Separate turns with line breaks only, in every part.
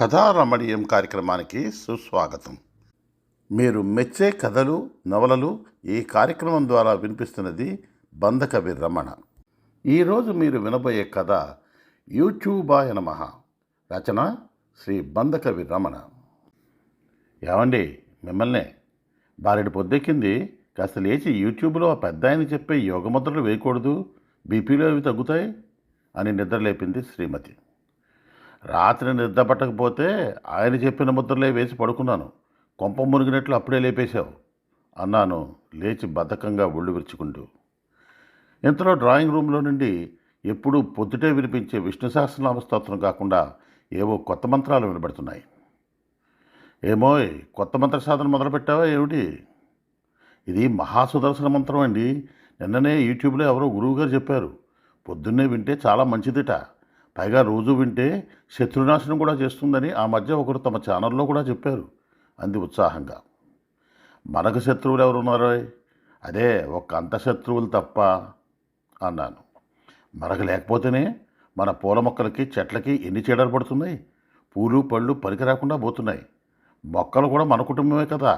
కథారమణీయం కార్యక్రమానికి సుస్వాగతం. మీరు మెచ్చే కథలు, నవలలు ఈ కార్యక్రమం ద్వారా వినిపిస్తున్నది బంధకవి రమణ. ఈరోజు మీరు వినబోయే కథ యూట్యూబాయ నమః. రచన శ్రీ బంధకవి రమణ. ఏమండి, మిమ్మల్నే బారెడు పొద్దెక్కింది, కాస్త లేచి యూట్యూబ్లో ఆ పెద్ద ఆయన చెప్పే యోగముద్రలు వేయకూడదు, బీపీలో అవి తగ్గుతాయి అని నిద్రలేపింది శ్రీమతి. రాత్రి నిద్ర పట్టకపోతే ఆయన చెప్పిన ముద్రలే వేసి పడుకున్నాను. కొంప మునిగినట్లు అప్పుడే లేపేశావు అన్నాను లేచి బద్ధకంగా ఒళ్ళు విరుచుకుంటూ. ఇంతలో డ్రాయింగ్ రూమ్లో నుండి ఎప్పుడూ పొద్దుటే వినిపించే విష్ణు సహస్రనామ స్తోత్రం కాకుండా ఏవో కొత్త మంత్రాలు వినబడుతున్నాయి. ఏమోయ్, కొత్త మంత్ర సాధన మొదలుపెట్టావా ఏమిటి? ఇది మహాసుదర్శన మంత్రం అండి. నిన్ననే యూట్యూబ్లో ఎవరో గురువుగారు చెప్పారు. పొద్దున్నే వింటే చాలా మంచిదిట. పైగా రోజు వింటే శత్రునాశనం కూడా చేస్తుందని ఆ మధ్య ఒకరు తమ ఛానల్లో కూడా చెప్పారు అంది ఉత్సాహంగా. మనకు శత్రువులు ఎవరున్నారో? అదే ఒక్క అంతఃశత్రువులు తప్ప అన్నాను. మనకు లేకపోతేనే మన పూల మొక్కలకి చెట్లకి ఎన్ని చీడలు పడుతున్నాయి. పూలు పళ్ళు పనికి రాకుండా పోతున్నాయి. మొక్కలు కూడా మన కుటుంబమే కదా.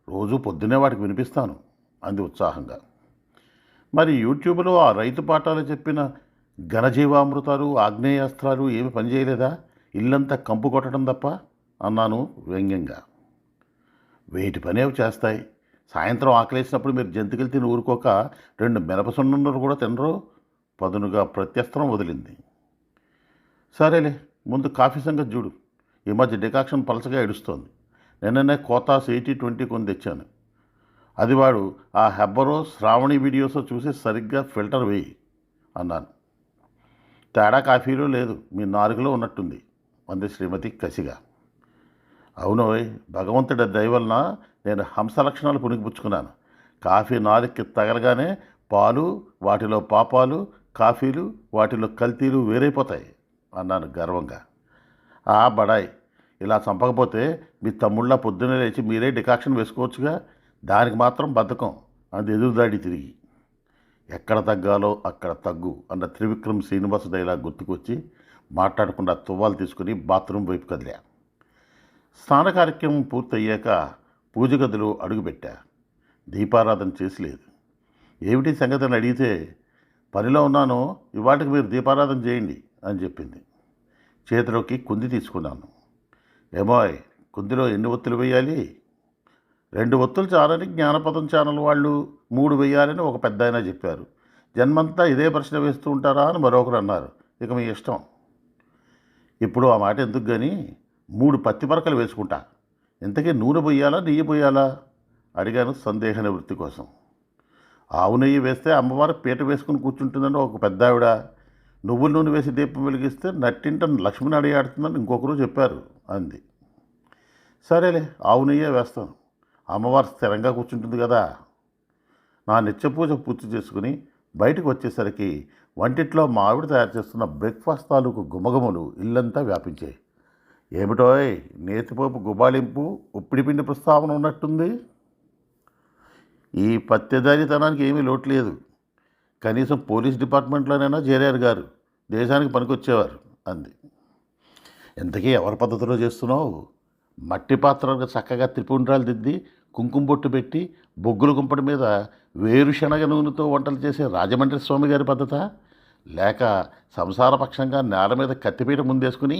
రోజు పొద్దున్నే వాటికి వినిపిస్తాను అంది ఉత్సాహంగా. మరి యూట్యూబ్లో ఆ రైతు పాఠాలు చెప్పిన ఘనజీవామృతాలు, ఆగ్నేయాస్త్రాలు ఏమి పనిచేయలేదా? ఇల్లంతా కంపు కొట్టడం తప్ప అన్నాను వ్యంగ్యంగా. వేటి పని అవి చేస్తాయి. సాయంత్రం ఆకలేసినప్పుడు మీరు జంతికలు తిని ఊరుకోక 2 మినపసున్నులు కూడా తినరు పదునుగా ప్రత్యస్త్రం వదిలింది. సరేలే, ముందు కాఫీ సంగతి చూడు. ఈ మధ్య డికాక్షన్ పలసగా ఏడుస్తోంది. నిన్ననే కోతాస్ 80-20 కొని తెచ్చాను. అది వాడు ఆ హెబ్బరో శ్రావణి వీడియోస్ చూసి సరిగ్గా ఫిల్టర్ వేయి అన్నాను. తేడా కాఫీలో లేదు, మీ నాలుగులో ఉన్నట్టుంది అంది శ్రీమతి కసిగా. అవునోయ్, భగవంతుడి దయ వలన నేను హంస లక్షణాలు పుణికిపుచ్చుకున్నాను. కాఫీ నాలుగుకి తగలగానే పాలు, వాటిలో పాపాలు, కాఫీలు, వాటిలో కల్తీలు వేరైపోతాయి అన్నాను గర్వంగా. ఆ బడాయ్, ఇలా చంపకపోతే మీ తమ్ముళ్ళ పొద్దున్నే లేచి మీరే డికాక్షన్ వేసుకోవచ్చుగా. దానికి మాత్రం బద్ధకం అంది ఎదురుదాడి తిరిగి. ఎక్కడ తగ్గాలో అక్కడ తగ్గు అన్న త్రివిక్రమ్ శ్రీనివాస డైలాగ్ గుర్తుకొచ్చి మాట్లాడకుండా తువ్వాలు తీసుకుని బాత్రూమ్ వైపు కదిలా. స్నాన కార్యక్రమం పూర్తయ్యాక పూజ గదిలో అడుగుపెట్టా. దీపారాధన చేసి లేదు. ఏమిటి సంగతి అని అడిగితే, పనిలో ఉన్నాను, ఇవాటికి మీరు దీపారాధన చేయండి అని చెప్పింది. చేతిలోకి కుంది తీసుకున్నాను. ఏమోయ్, కుందిలో ఎన్ని ఒత్తులు వేయాలి? 2 ఒత్తులు చాలని జ్ఞానపదం ఛానల్ వాళ్ళు 3 వేయాలని ఒక పెద్ద ఆయన చెప్పారు. జన్మంతా ఇదే ప్రశ్న వేస్తూ ఉంటారా అని మరొకరు అన్నారు. ఇక మీ ఇష్టం. ఇప్పుడు ఆ మాట ఎందుకు కానీ 3 పత్తి పరకలు వేసుకుంటా. ఇంతకీ నూనె పొయ్యాలా, నెయ్యి పొయ్యాలా అడిగాను సందేహ నివృత్తి కోసం. ఆవు నెయ్యి వేస్తే అమ్మవారు పీట వేసుకుని కూర్చుంటుందని ఒక పెద్ద ఆవిడ, నువ్వుల నూనె వేసి దీపం వెలిగిస్తే నట్టింట లక్ష్మిని అడిగాడుతుందని ఇంకొకరు చెప్పారు అంది. సరేలే, ఆవు నెయ్యే వేస్తాను. అమ్మవారు స్థిరంగా కూర్చుంటుంది కదా. నా నిత్యపూజ పూర్తి చేసుకుని బయటకు వచ్చేసరికి వంటిట్లో మా ఆవిడ తయారు చేస్తున్న బ్రేక్ఫాస్ట్ తాలూకు గుమగుమలు ఇల్లంతా వ్యాపించాయి. ఏమిటోయ్, నేతిపోపు గుబాళింపు, ఉప్పిడి పిండి ప్రస్తావన ఉన్నట్టుంది. ఈ పత్తెదారితనానికి ఏమీ లోటు లేదు. కనీసం పోలీస్ డిపార్ట్మెంట్లోనైనా చేరారు గారు, దేశానికి పనికొచ్చేవారు అంది. ఇంతకీ ఎవరి పద్ధతిలో చేస్తున్నావు? మట్టి పాత్రలకు చక్కగా త్రిపుండ్రాలు దిద్ది కుంకుమ బొట్టు పెట్టి బొగ్గుల గుంపటి మీద వేరుశనగ నూనెతో వంటలు చేసే రాజమండ్రి స్వామి గారి పద్ధత, లేక సంసారపక్షంగా నేల మీద కత్తిపీట ముందేసుకుని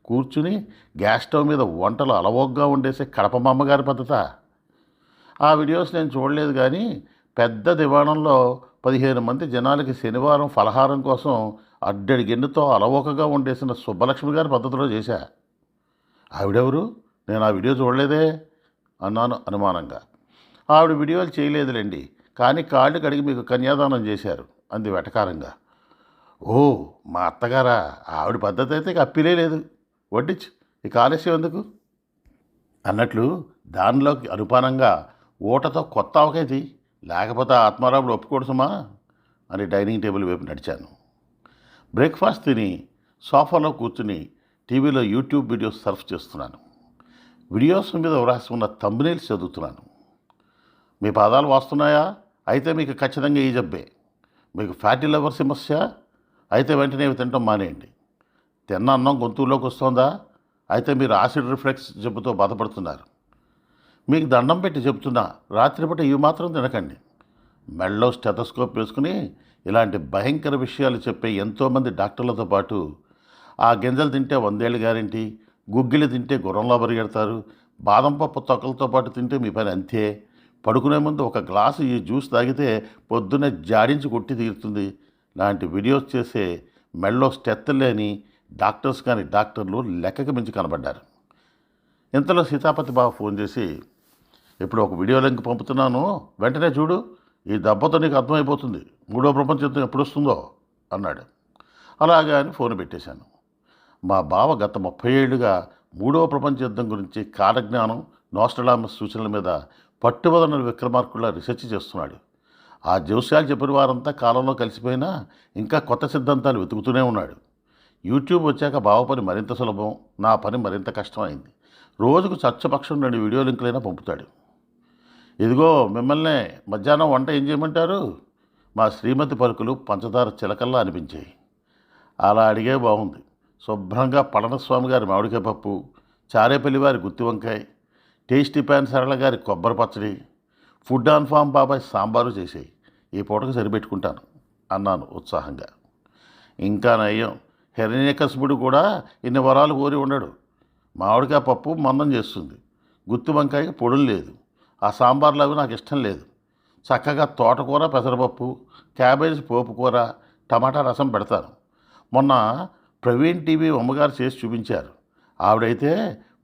కూర్చుని గ్యాస్ స్టవ్ మీద వంటలు అలవోగ్గా వండేసే కడప మామ్మగారి పద్ధత? ఆ వీడియోస్ నేను చూడలేదు, కానీ పెద్ద దివాణంలో 15 మంది జనాలకి శనివారం ఫలహారం కోసం అడ్డడి గిన్నెతో అలవోకగా వండేసిన సుబ్బలక్ష్మి గారి పద్ధతిలో చేశా. ఆవిడెవరు? నేను ఆ వీడియో చూడలేదే అన్నాను అనుమానంగా. ఆవిడ వీడియోలు చేయలేదులేండి, కానీ కాళ్ళు కడిగి మీకు కన్యాదానం చేశారు అంది వెటకారంగా. ఓ, మా అత్తగారా? ఆవిడ పద్ధతి అయితే ఇక అప్పిలే లేదు. వడ్డించు, ఇక ఆలస్యం ఎందుకు అన్నట్లు దానిలోకి అనుపానంగా ఊటతో కొత్త అవకైతే, లేకపోతే ఆత్మారాముడు ఒప్పుకోడుసుమా అని డైనింగ్ టేబుల్ వైపు నడిచాను. బ్రేక్ఫాస్ట్ తిని సోఫాలో కూర్చుని టీవీలో యూట్యూబ్ వీడియోస్ సర్ఫ్ చేస్తున్నాను. వీడియోస్ మీద వ్రాసి ఉన్న థంబ్నెయిల్స్ చదువుతున్నాను. మీ పాదాలు వాస్తున్నాయా? అయితే మీకు ఖచ్చితంగా ఈ జబ్బే. మీకు ఫ్యాటీ లివర్ సమస్య? అయితే వెంటనే ఇవి తినటం మానేయండి. తిన్న అన్నం గొంతులోకి వస్తుందా? అయితే మీరు యాసిడ్ రిఫ్లెక్స్ జబ్బుతో బాధపడుతున్నారు. మీకు దండం పెట్టి చెప్తున్నా, రాత్రిపూట ఇవి మాత్రం తినకండి. మెడలో స్టెథోస్కోప్ వేసుకుని ఇలాంటి భయంకర విషయాలు చెప్పే ఎంతోమంది డాక్టర్లతో పాటు ఆ గింజలు తింటే 100 ఏళ్ళు గ్యారెంటీ, గుగ్గిలు తింటే గుర్రంలో పరిగెడతారు, బాదం పప్పు తొక్కలతో పాటు తింటే మీ పని అంతే, పడుకునే ముందు ఒక గ్లాసు ఈ జ్యూస్ తాగితే పొద్దున్నే జాడించి కొట్టి తీరుతుంది లాంటి వీడియోస్ చేసే మెడలో స్టెత్ లేని డాక్టర్స్ కానీ డాక్టర్లు లెక్కకి మించి కనబడ్డారు. ఇంతలో సీతాపతి బావ ఫోన్ చేసి, ఇప్పుడు ఒక వీడియో లింక్ పంపుతున్నాను, వెంటనే చూడు, ఈ దెబ్బతో నీకు అర్థమైపోతుంది మూడో ప్రపంచ యుద్ధం ఎప్పుడు వస్తుందో అన్నాడు. అలాగే అని ఫోన్ పెట్టేశాను. మా బావ గత 30 ఏళ్లుగా మూడవ ప్రపంచ యుద్ధం గురించి కాలజ్ఞానం, నోస్ట్రడామస్ సూచనల మీద పట్టువదన విక్రమార్కుల్లా రీసెర్చ్ చేస్తున్నాడు. ఆ జోస్యాలు చెప్పిన వారంతా కాలంలో కలిసిపోయినా ఇంకా కొత్త సిద్ధాంతాలు వెతుకుతూనే ఉన్నాడు. యూట్యూబ్ వచ్చాక బావ పని మరింత సులభం, నా పని మరింత కష్టమైంది. రోజుకు చచ్చపక్షం 2 వీడియో లింకులైనా పంపుతాడు. ఇదిగో మిమ్మల్నే మధ్యాహ్నం వంట ఏం చేయమంటారు? మా శ్రీమతి పలుకులు పంచదార చిలకల్లా అనిపించాయి. అలా అడిగే బాగుంది. శుభ్రంగా పళనిస్వామి గారి మామిడికాయ పప్పు, చారేపల్లి వారి గుత్తి వంకాయ, టేస్టీ ప్యాన్ సరళ గారి కొబ్బరి పచ్చడి, ఫుడ్ ఆన్ ఫామ్ బాబాయ్ సాంబారు చేసేయి, ఈ పూటకు సరిపెట్టుకుంటాను అన్నాను ఉత్సాహంగా. ఇంకా నయ్యం, హిరణ్యకశిపుడు కూడా ఇన్ని వరాలు కోరి ఉండడు. మామిడికాయ పప్పు మందం చేస్తుంది, గుత్తి వంకాయకి పొడులు లేదు, ఆ సాంబార్లు అవి నాకు ఇష్టం లేదు. చక్కగా తోటకూర, పెసరపప్పు, క్యాబేజీ పోపు కూర, టమాటా రసం పెడతాను. మొన్న ప్రవీణ్ టీవీ అమ్మగారు చేసి చూపించారు. ఆవిడైతే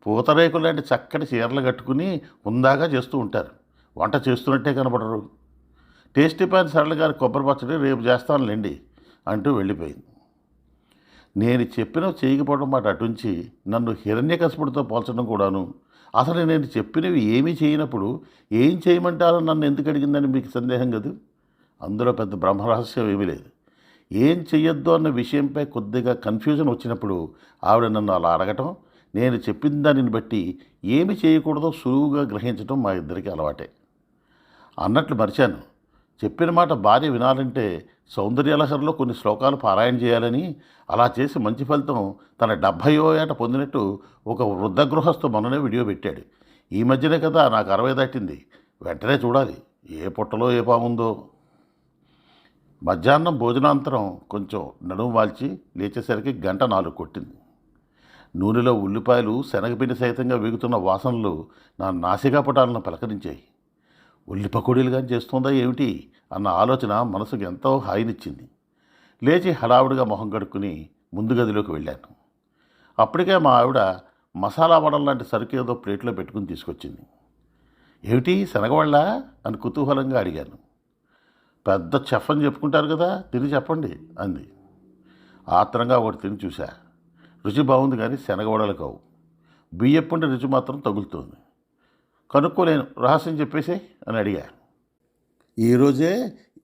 పూతరేకులు లాంటి చక్కటి చీరలు కట్టుకుని హుందాగా చేస్తూ ఉంటారు. వంట చేస్తున్నట్టే కనబడరు. టేస్టీ ప్యాన్ సరళ గారి కొబ్బరి పచ్చడి రేపు చేస్తానులేండి అంటూ వెళ్ళిపోయింది. నేను చెప్పినవి చేయకపోవడం మాట అటుంచి నన్ను హిరణ్యకశిపుడితో పోల్చడం కూడాను. అసలు నేను చెప్పినవి ఏమీ చేయనప్పుడు ఏం చేయమంటారో నన్ను ఎందుకు అడిగిందని మీకు సందేహం కదూ. అందులో పెద్ద బ్రహ్మరహస్యం ఏమీ లేదు. ఏం చెయ్యొద్దు అన్న విషయంపై కొద్దిగా కన్ఫ్యూజన్ వచ్చినప్పుడు ఆవిడ నన్ను అలా అడగటం, నేను చెప్పిన దానిని బట్టి ఏమి చేయకూడదో సులువుగా గ్రహించడం మా ఇద్దరికి అలవాటే. అన్నట్లు మరిచాను, చెప్పిన మాట భార్య వినాలంటే సౌందర్యలహరిలో కొన్ని శ్లోకాలు పారాయణ చేయాలని, అలా చేసి మంచి ఫలితం తన 70వ ఏట పొందినట్టు ఒక వృద్ధ గృహస్థు మొన్ననే వీడియో పెట్టాడు. ఈ మధ్యనే కదా నాకు 60 దాటింది. వెంటనే చూడాలి ఏ పుట్టలో ఏ పాముందో. మధ్యాహ్నం భోజనాంతరం కొంచెం నడుము వాల్చి లేచేసరికి 1:04 కొట్టింది. నూనెలో ఉల్లిపాయలు శనగపిండి సైతంగా వేగుతున్న వాసనలు నా నాసికాపటాలను పలకరించాయి. ఉల్లి పకోడీలు కానీ చేస్తుందా ఏమిటి అన్న ఆలోచన మనసుకు ఎంతో హాయినిచ్చింది. లేచి హడావుడిగా మొహం కడుక్కుని ముందు గదిలోకి వెళ్ళాను. అప్పటికే మా ఆవిడ మసాలా వడల లాంటి సరుకు ఏదో ప్లేట్లో పెట్టుకుని తీసుకొచ్చింది. ఏమిటి శనగవళ్ళ అని కుతూహలంగా అడిగాను. పెద్ద చెఫ్ అని చెప్పుకుంటారు కదా, తిని చెప్పండి అంది. ఆత్రంగా ఒకటి తిని చూశా. రుచి బాగుంది కానీ శనగవడలు కావు. బియ్యపుండి రుచి మాత్రం తగులుతోంది. కనుక్కోలేను, రహస్యం చెప్పేసే అని అడిగా. ఈరోజే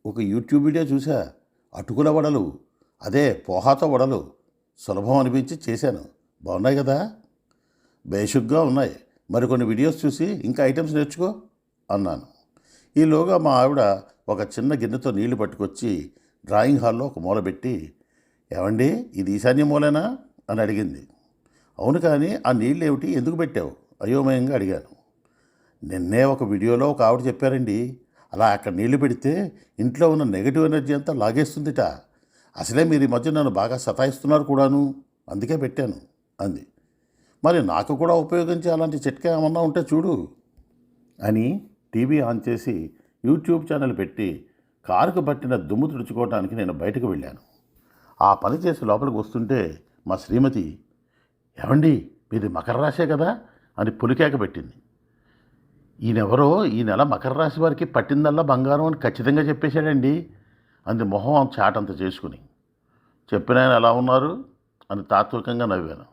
ఒక యూట్యూబ్ వీడియో చూసా. అటుకుల వడలు, అదే పోహాతో వడలు సులభం అనిపించి చేశాను. బాగున్నాయి కదా? బేషుగ్గా ఉన్నాయి. మరికొన్ని వీడియోస్ చూసి ఇంకా ఐటమ్స్ నేర్చుకో అన్నాను. ఈలోగా మా ఆవిడ ఒక చిన్న గిన్నెతో నీళ్లు పట్టుకొచ్చి డ్రాయింగ్ హాల్లో ఒక మూల పెట్టి, ఏమండి ఇది ఈశాన్య మూలేనా అని అడిగింది. అవును, కానీ ఆ నీళ్ళు ఏమిటి, ఎందుకు పెట్టావు అయోమయంగా అడిగాను. నిన్నే ఒక వీడియోలో ఒక ఆవిడ చెప్పారండి, అలా అక్కడ నీళ్లు పెడితే ఇంట్లో ఉన్న నెగిటివ్ ఎనర్జీ అంతా లాగేస్తుందిట. అసలే మీరు ఈ మధ్య నన్ను బాగా సతాయిస్తున్నారు కూడాను, అందుకే పెట్టాను అంది. మరి నాకు కూడా ఉపయోగించే అలాంటి చిట్కా ఏమన్నా ఉంటే చూడు అని టీవీ ఆన్ చేసి యూట్యూబ్ ఛానల్ పెట్టి కారుకు పట్టిన దుమ్ము తుడుచుకోవడానికి నేను బయటకు వెళ్ళాను. ఆ పని చేసి లోపలికి వస్తుంటే మా శ్రీమతి, ఏమండి మీది మకర రాశే కదా అని పులికేక పెట్టింది. ఈయనెవరో ఈ నెల మకర రాశి వారికి పట్టిందల్లా బంగారం అని ఖచ్చితంగా చెప్పేశాడండి అంది మొహం చాటంత చేసుకుని. చెప్పినాయన ఎలా ఉన్నారు అని తాత్వికంగా నవ్వాను.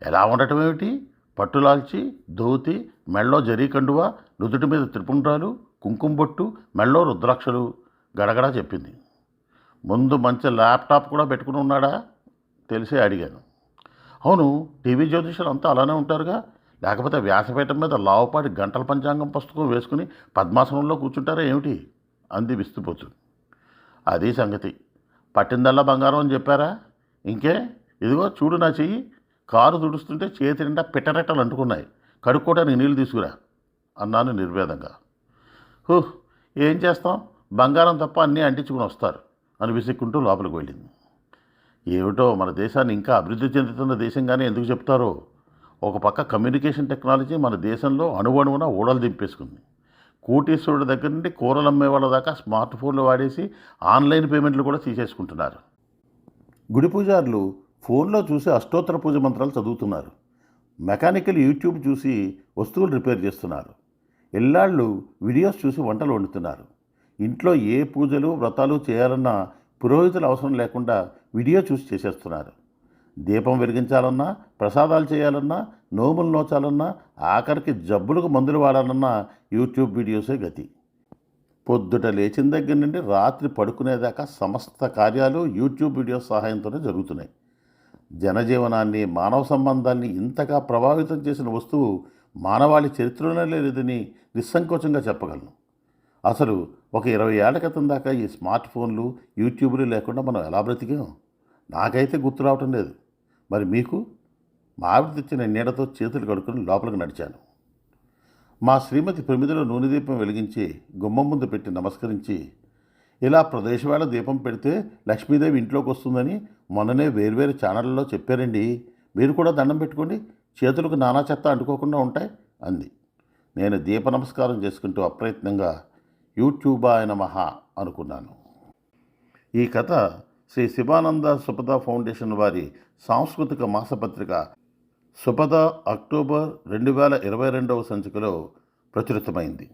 ఎలా ఉండటం ఏమిటి, పట్టులాల్చి ధోతి, మెళ్ళో జరీ కండువా, నుదుటి మీద త్రిపుండ్రాలు, కుంకుమ బొట్టు, మెళ్ళో రుద్రాక్షలు గడగడా చెప్పింది. ముందు మంచి ల్యాప్టాప్ కూడా పెట్టుకుని ఉన్నాడా తెలిసే అడిగాను. అవును, టీవీ జ్యోతిషులు అంతా అలానే ఉంటారుగా, లేకపోతే వ్యాసపీఠం మీద లావుపాటి గంటల పంచాంగం పుస్తకం వేసుకుని పద్మాసనంలో కూర్చుంటారా ఏమిటి అంది విస్తుపోతు. అది సంగతి. పట్టిందల్లా బంగారం అని చెప్పారా? ఇంకే, ఇదిగో చూడు నా చెయ్యి, కారు తుడుస్తుంటే చేతి నిండా పిట్టరెట్టలు అంటుకున్నాయి, కడుక్కోవడానికి నీళ్లు తీసుకురా అన్నాను నిర్వేదంగా. హూ, ఏం చేస్తాం, బంగారం తప్ప అన్నీ అంటించుకుని వస్తారు అని విసుక్కుంటూ లోపలికి వెళ్ళింది. ఏమిటో మన దేశాన్ని ఇంకా అభివృద్ధి చెందుతున్న దేశంగానే ఎందుకు చెప్తారో. ఒక పక్క కమ్యూనికేషన్ టెక్నాలజీ మన దేశంలో అణువణువున ఊడలు దింపేసుకుంది. కోటీశ్వరుడి దగ్గర నుండి కూరలు అమ్మే వాళ్ళ దాకా స్మార్ట్ ఫోన్లు వాడేసి ఆన్లైన్ పేమెంట్లు కూడా తీసేసుకుంటున్నారు. గుడి పూజారులు ఫోన్లో చూసి అష్టోత్తర పూజ మంత్రాలు చదువుతున్నారు. మెకానికల్ యూట్యూబ్ చూసి వస్తువులు రిపేర్ చేస్తున్నారు. ఇల్లాళ్ళు వీడియోస్ చూసి వంటలు వండుతున్నారు. ఇంట్లో ఏ పూజలు వ్రతాలు చేయాలన్నా పురోహితులు అవసరం లేకుండా వీడియో చూసి చేసేస్తున్నారు. దీపం వెలిగించాలన్నా, ప్రసాదాలు చేయాలన్నా, నోములు నోచాలన్నా, ఆఖరికి జబ్బులకు మందులు వాడాలన్నా యూట్యూబ్ వీడియోసే గతి. పొద్దుట లేచిన దగ్గర నుండి రాత్రి పడుకునేదాకా సమస్త కార్యాలు యూట్యూబ్ వీడియోస్ సహాయంతోనే జరుగుతున్నాయి. జనజీవనాన్ని, మానవ సంబంధాన్ని ఇంతగా ప్రభావితం చేసిన వస్తువు మానవాళి చరిత్రలోనే లేదని నిస్సంకోచంగా చెప్పగలను. అసలు ఒక 20 ఏళ్ల క్రితం దాకా ఈ స్మార్ట్ ఫోన్లు, యూట్యూబ్లు లేకుండా మనం ఎలా బ్రతికాం? నాకైతే గుర్తు రావటం లేదు. మరి మీకు? మా ఆవిడ తెచ్చిన నీడతో చేతులు కడుక్కొని లోపలికి నడిచాను. మా శ్రీమతి ప్రమిదిలో నూనె దీపం వెలిగించి గుమ్మం ముందు పెట్టి నమస్కరించి, ఇలా ప్రదేశవేళ దీపం పెడితే లక్ష్మీదేవి ఇంట్లోకి వస్తుందని మొన్ననే వేర్వేరు ఛానళ్ళలో చెప్పారండి, మీరు కూడా దండం పెట్టుకోండి, చేతులకు నానా చెత్త అంటుకోకుండా ఉంటాయి అంది. నేను దీప నమస్కారం చేసుకుంటూ అప్రయత్నంగా యూట్యూబాయ నమః అనుకున్నాను. ఈ కథ శ్రీ శివానంద సుపద ఫౌండేషన్ వారి సాంస్కృతిక మాసపత్రిక సుపద అక్టోబర్ 2022 సంచికలో ప్రచురితమైంది.